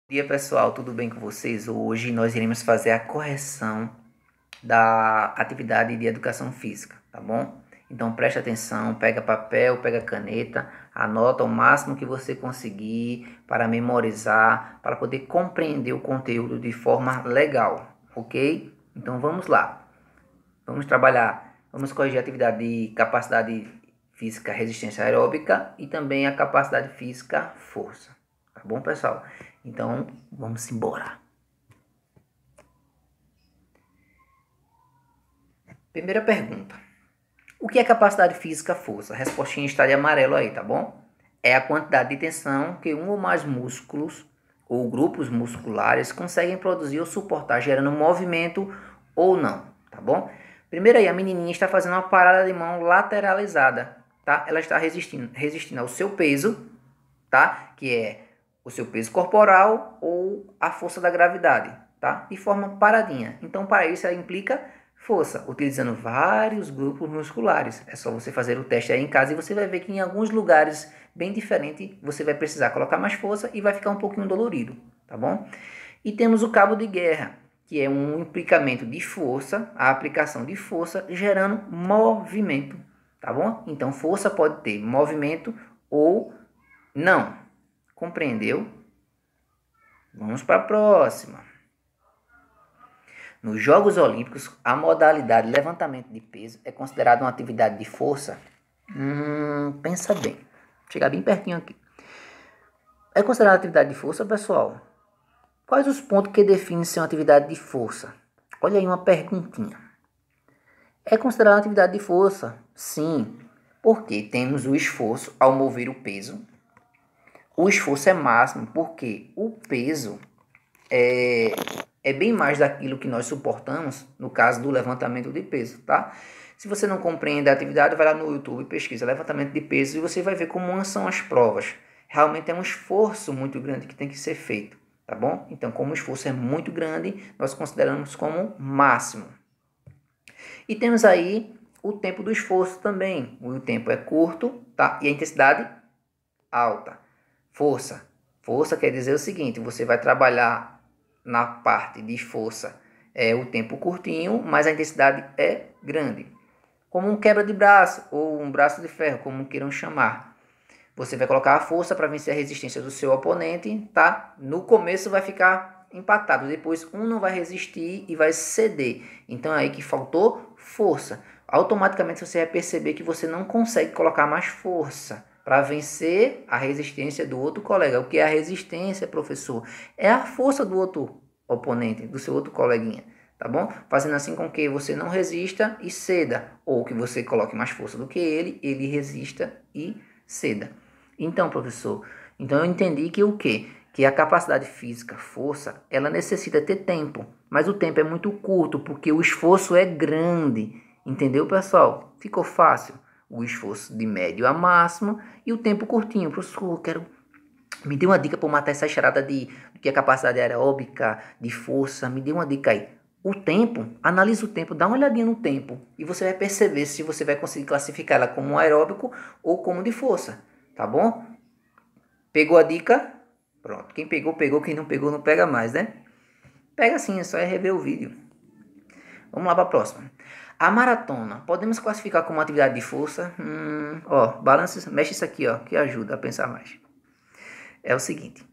Bom dia pessoal, tudo bem com vocês? Hoje nós iremos fazer a correção da atividade de educação física, tá bom? Então preste atenção, pega papel, pega caneta, anota o máximo que você conseguir para memorizar, para poder compreender o conteúdo de forma legal, ok? Então vamos lá, vamos trabalhar, vamos corrigir a atividade de capacidade física resistência aeróbica e também a capacidade física força, tá bom pessoal? Então, vamos embora. Primeira pergunta. O que é capacidade física força? A respostinha está de amarelo aí, tá bom? É a quantidade de tensão que um ou mais músculos ou grupos musculares conseguem produzir ou suportar, gerando movimento ou não, tá bom? Primeiro aí, a menininha está fazendo uma parada de mão lateralizada, tá? Ela está resistindo ao seu peso, tá? Que é o seu peso corporal ou a força da gravidade, tá? De forma paradinha. Então, para isso, ela implica força, utilizando vários grupos musculares. É só você fazer o teste aí em casa e você vai ver que em alguns lugares bem diferentes você vai precisar colocar mais força e vai ficar um pouquinho dolorido, tá bom? E temos o cabo de guerra, que é um implicamento de força, a aplicação de força gerando movimento, tá bom? Então, força pode ter movimento ou não. Compreendeu? Vamos para a próxima. Nos Jogos Olímpicos, a modalidade levantamento de peso é considerada uma atividade de força? Pensa bem. Vou chegar bem pertinho aqui. É considerada atividade de força, pessoal? Quais os pontos que definem ser uma atividade de força? Olha aí uma perguntinha. É considerada uma atividade de força? Sim, porque temos o esforço ao mover o peso. O esforço é máximo porque o peso é bem mais daquilo que nós suportamos no caso do levantamento de peso, tá? Se você não compreende a atividade, vai lá no YouTube e pesquisa levantamento de peso e você vai ver como são as provas. Realmente é um esforço muito grande que tem que ser feito, tá bom? Então, como o esforço é muito grande, nós consideramos como máximo. E temos aí o tempo do esforço também. O tempo é curto, tá? E a intensidade alta. Força. Força quer dizer o seguinte, você vai trabalhar na parte de força o tempo curtinho, mas a intensidade é grande. Como um quebra de braço ou um braço de ferro, como queiram chamar. Você vai colocar a força para vencer a resistência do seu oponente, tá? No começo vai ficar empatado, depois um não vai resistir e vai ceder. Então é aí que faltou força. Automaticamente você vai perceber que você não consegue colocar mais força para vencer a resistência do outro colega. O que é a resistência, professor? É a força do outro oponente, do seu outro coleguinha, tá bom? Fazendo assim com que você não resista e ceda, ou que você coloque mais força do que ele resista e ceda. Então, professor, então eu entendi que o quê? Que a capacidade física, força, ela necessita ter tempo, mas o tempo é muito curto porque o esforço é grande, entendeu, pessoal? Ficou fácil? O esforço de médio a máximo e o tempo curtinho. Professor, me dê uma dica para matar essa charada de que é capacidade aeróbica, de força, me dê uma dica aí. O tempo, analisa o tempo, dá uma olhadinha no tempo e você vai perceber se você vai conseguir classificar ela como aeróbico ou como de força, tá bom? Pegou a dica? Pronto, quem pegou, pegou, quem não pegou, não pega mais, né? Pega sim, é só rever o vídeo. Vamos lá para a próxima. A maratona, podemos classificar como atividade de força? Balança, mexe isso aqui, ó, que ajuda a pensar mais. É o seguinte.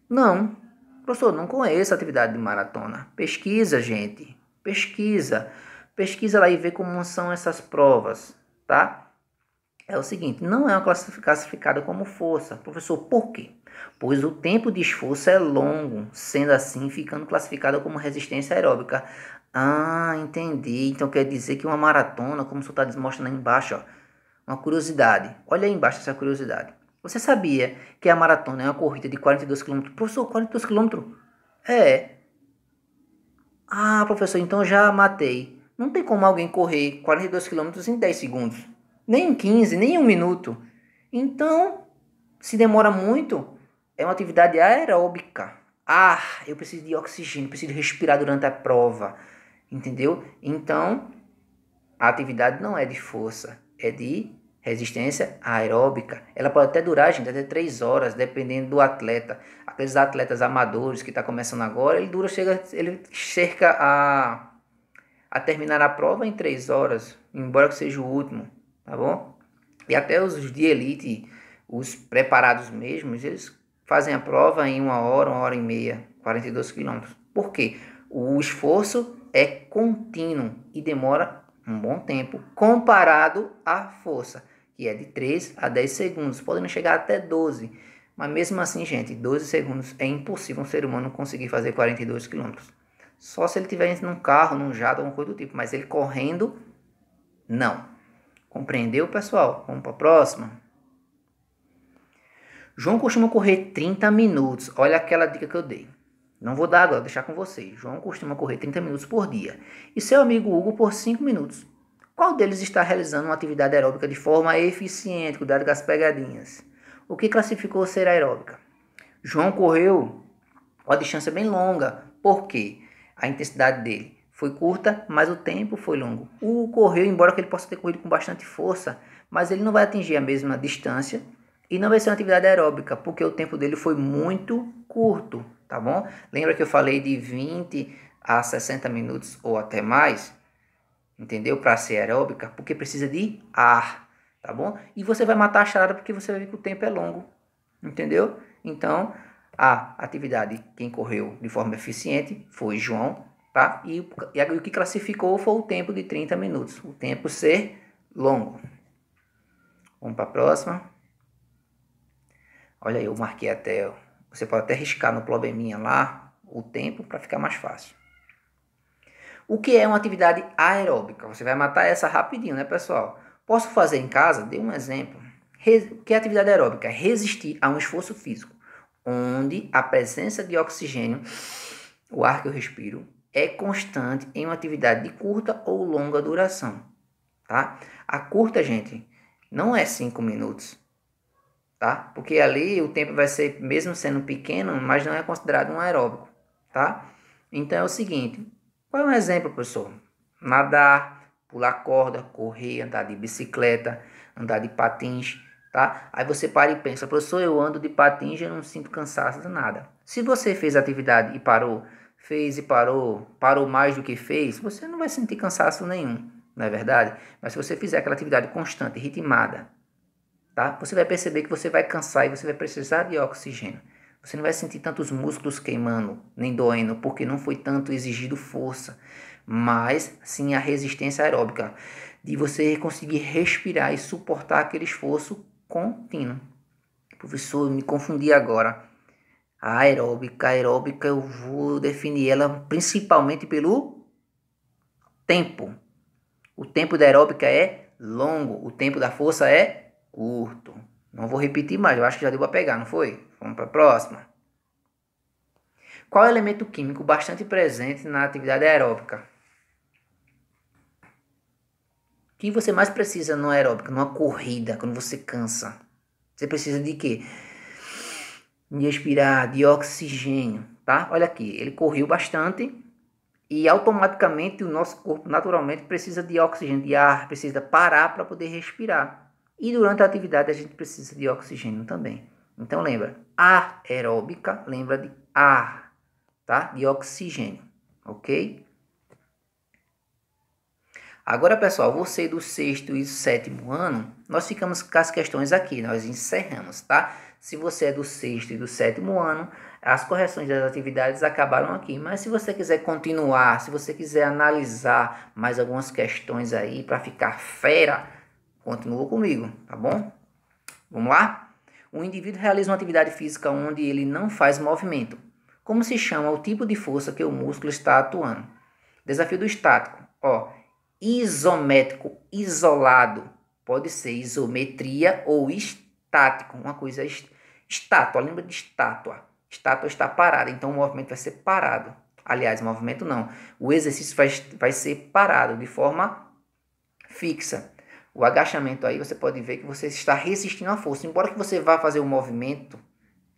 Não, professor, não conheço a atividade de maratona. Pesquisa, gente. Pesquisa. Pesquisa lá e vê como são essas provas, tá? É o seguinte, não é uma classificada como força. Professor, por quê? Pois o tempo de esforço é longo, sendo assim, ficando classificada como resistência aeróbica. Ah, entendi. Então quer dizer que uma maratona, como o senhor está mostrando aí embaixo, ó, uma curiosidade. Olha aí embaixo essa curiosidade. Você sabia que a maratona é uma corrida de 42 km? Professor, 42 km? É. Ah, professor, então já matei. Não tem como alguém correr 42 km em 10 segundos. Nem em 15, nem em 1 minuto. Então, se demora muito, é uma atividade aeróbica. Ah, eu preciso de oxigênio, preciso respirar durante a prova. Entendeu? Então, a atividade não é de força, é de Resistência aeróbica, ela pode até durar, gente, até 3 horas, dependendo do atleta. Aqueles atletas amadores que está começando agora, ele chega a terminar a prova em 3 horas, embora que seja o último, tá bom? E até os de elite, os preparados mesmos, eles fazem a prova em 1 hora e meia, 42 quilômetros. Por quê? O esforço é contínuo e demora um bom tempo comparado à força, que é de 3 a 10 segundos, podendo chegar até 12. Mas mesmo assim, gente, 12 segundos é impossível um ser humano conseguir fazer 42 quilômetros. Só se ele estiver num carro, num jato, alguma coisa do tipo. Mas ele correndo, não. Compreendeu, pessoal? Vamos para a próxima. João costuma correr 30 minutos. Olha aquela dica que eu dei. Não vou dar agora, vou deixar com vocês. João costuma correr 30 minutos por dia. E seu amigo Hugo por 5 minutos. Qual deles está realizando uma atividade aeróbica de forma eficiente? Cuidado com as pegadinhas. O que classificou ser aeróbica? João correu uma distância bem longa. Por quê? A intensidade dele foi curta, mas o tempo foi longo. O correu, embora que ele possa ter corrido com bastante força, mas ele não vai atingir a mesma distância e não vai ser uma atividade aeróbica, porque o tempo dele foi muito curto, tá bom? Lembra que eu falei de 20 a 60 minutos ou até mais, entendeu? Para ser aeróbica, porque precisa de ar, tá bom? E você vai matar a charada porque você vai ver que o tempo é longo, entendeu? Então, a atividade, quem correu de forma eficiente foi João, tá? E o que classificou foi o tempo de 30 minutos, o tempo ser longo. Vamos para a próxima. Olha aí, eu marquei até, você pode até riscar no probleminha lá o tempo para ficar mais fácil. O que é uma atividade aeróbica? Você vai matar essa rapidinho, né, pessoal? Posso fazer em casa? Dê um exemplo. O que é atividade aeróbica? Resistir a um esforço físico, onde a presença de oxigênio, o ar que eu respiro, é constante em uma atividade de curta ou longa duração, tá? A curta, gente, não é 5 minutos, tá? Porque ali o tempo vai ser, mesmo sendo pequeno, mas não é considerado um aeróbico, tá? Então é o seguinte, qual é um exemplo, professor? Nadar, pular corda, correr, andar de bicicleta, andar de patins, tá? Aí você para e pensa, professor, eu ando de patins e eu não sinto cansaço de nada. Se você fez a atividade e parou, fez e parou, parou mais do que fez, você não vai sentir cansaço nenhum, não é verdade? Mas se você fizer aquela atividade constante, ritmada, tá? Você vai perceber que você vai cansar e você vai precisar de oxigênio. Você não vai sentir tantos músculos queimando, nem doendo, porque não foi tanto exigido força, mas sim a resistência aeróbica, de você conseguir respirar e suportar aquele esforço contínuo. Professor, eu me confundi agora. A aeróbica eu vou definir ela principalmente pelo tempo. O tempo da aeróbica é longo, o tempo da força é curto. Não vou repetir mais, eu acho que já deu para pegar, não foi? Vamos para a próxima. Qual é o elemento químico bastante presente na atividade aeróbica? O que você mais precisa no aeróbica, numa corrida, quando você cansa? Você precisa de quê? De respirar, de oxigênio, tá? Olha aqui, ele correu bastante e automaticamente o nosso corpo naturalmente precisa de oxigênio, de ar, precisa parar para poder respirar. E durante a atividade a gente precisa de oxigênio também. Então lembra, aeróbica lembra de ar, tá? De oxigênio, ok? Agora, pessoal, você do 6º e 7º ano, nós ficamos com as questões aqui, nós encerramos, tá? Se você é do 6º e do 7º ano, as correções das atividades acabaram aqui. Mas se você quiser continuar, se você quiser analisar mais algumas questões aí para ficar fera, continua comigo, tá bom? Vamos lá? O indivíduo realiza uma atividade física onde ele não faz movimento. Como se chama o tipo de força que o músculo está atuando? Desafio do estático. Isométrico, isolado. Pode ser isometria ou estático. Uma coisa é estátua. Lembra de estátua? Estátua está parada, então o movimento vai ser parado. Aliás, movimento não. O exercício vai ser parado de forma fixa. O agachamento aí, você pode ver que você está resistindo à força. Embora que você vá fazer o movimento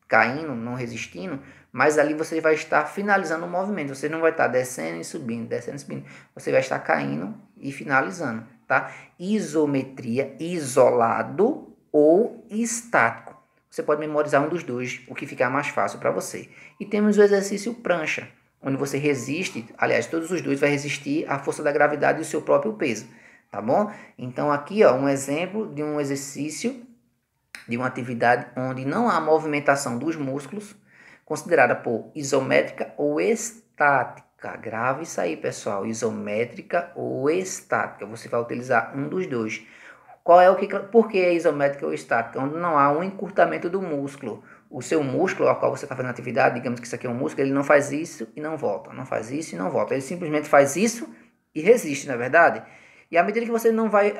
caindo, não resistindo, mas ali você vai estar finalizando o movimento. Você não vai estar descendo e subindo, descendo e subindo. Você vai estar caindo e finalizando. tá? Isometria, isolado ou estático. Você pode memorizar um dos dois, o que ficar mais fácil para você. E temos o exercício prancha, onde você resiste, aliás, todos os dois vai resistir à força da gravidade e o seu próprio peso, tá bom? Então aqui, ó, um exemplo de um exercício, de uma atividade onde não há movimentação dos músculos, considerada por isométrica ou estática. Grave isso aí, pessoal, isométrica ou estática. Você vai utilizar um dos dois. Por que é isométrica ou estática? Onde não há um encurtamento do músculo. O seu músculo, ao qual você está fazendo atividade, digamos que isso aqui é um músculo, ele não faz isso e não volta. Não faz isso e não volta. Ele simplesmente faz isso e resiste, não é verdade? E à medida que você não vai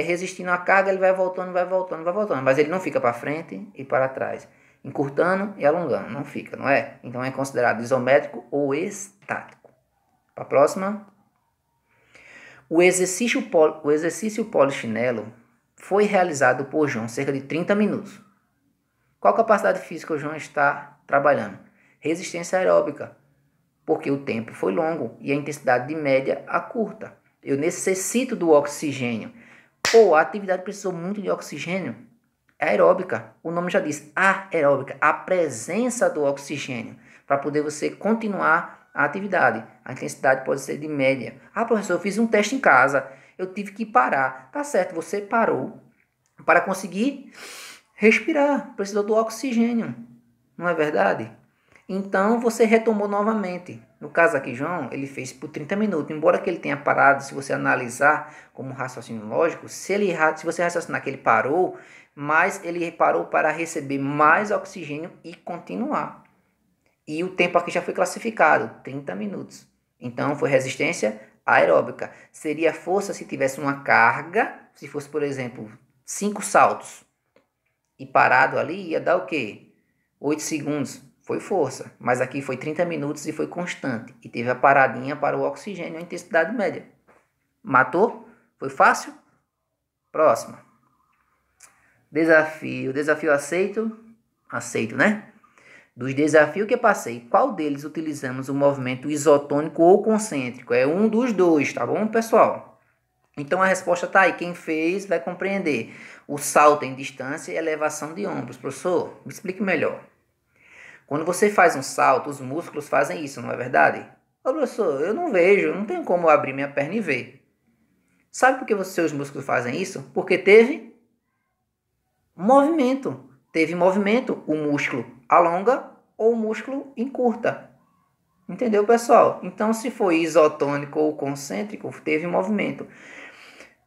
resistindo à carga, ele vai voltando, vai voltando, vai voltando. Mas ele não fica para frente e para trás. Encurtando e alongando. Não fica, não é? Então é considerado isométrico ou estático. Para a próxima. O exercício polichinelo foi realizado por João cerca de 30 minutos. Qual capacidade física o João está trabalhando? Resistência aeróbica, porque o tempo foi longo e a intensidade de média a curta. Eu necessito do oxigênio. A atividade precisou muito de oxigênio. É aeróbica, o nome já diz, aeróbica, a presença do oxigênio, para poder você continuar a atividade. A intensidade pode ser de média. Professor, eu fiz um teste em casa, eu tive que parar. Tá certo, você parou para conseguir respirar, precisou do oxigênio, não é verdade? Então você retomou novamente. No caso aqui, João, ele fez por 30 minutos. Embora que ele tenha parado, se você analisar como raciocínio lógico, se você raciocinar que ele parou, mas ele parou para receber mais oxigênio e continuar. E o tempo aqui já foi classificado, 30 minutos. Então foi resistência aeróbica. Seria força se tivesse uma carga, se fosse, por exemplo, 5 saltos. E parado ali ia dar o quê? 8 segundos. Foi força. Mas aqui foi 30 minutos e foi constante. E teve a paradinha para o oxigênio, a intensidade média. Matou? Foi fácil? Próxima. Desafio. Desafio aceito? Aceito, né? Dos desafios que eu passei, qual deles utilizamos o movimento isotônico ou concêntrico? É um dos dois, tá bom, pessoal? Então a resposta está aí. Quem fez vai compreender. O salto em distância e elevação de ombros. Professor, me explique melhor. Quando você faz um salto, os músculos fazem isso, não é verdade? Professor, eu não vejo, não tenho como abrir minha perna e ver. Sabe por que seus músculos fazem isso? Porque teve movimento. Teve movimento, o músculo alonga ou o músculo encurta. Entendeu, pessoal? Então, se foi isotônico ou concêntrico, teve movimento.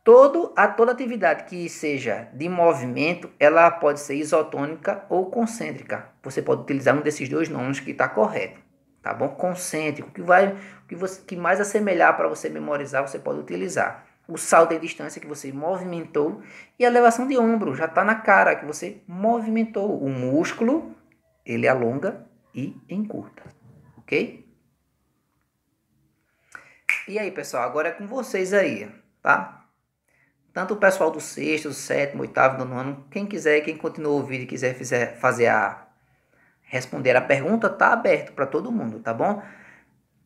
Toda atividade que seja de movimento, ela pode ser isotônica ou concêntrica. Você pode utilizar um desses dois nomes que está correto. Tá bom? Concêntrico, que mais assemelhar para você memorizar, você pode utilizar. O salto em distância que você movimentou e a elevação de ombro, já está na cara que você movimentou. O músculo, ele alonga e encurta. Ok? E aí, pessoal, agora é com vocês aí, tá? Tanto o pessoal do sexto, do sétimo, oitavo, nono ano, quem quiser, quem continuou o vídeo e quiser responder a pergunta, tá aberto para todo mundo, tá bom?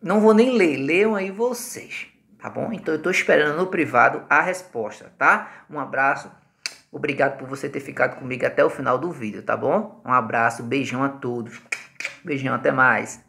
Não vou nem ler, leiam aí vocês, tá bom? Então eu estou esperando no privado a resposta, tá? Um abraço, obrigado por você ter ficado comigo até o final do vídeo, tá bom? Um abraço, beijão a todos, beijão, até mais.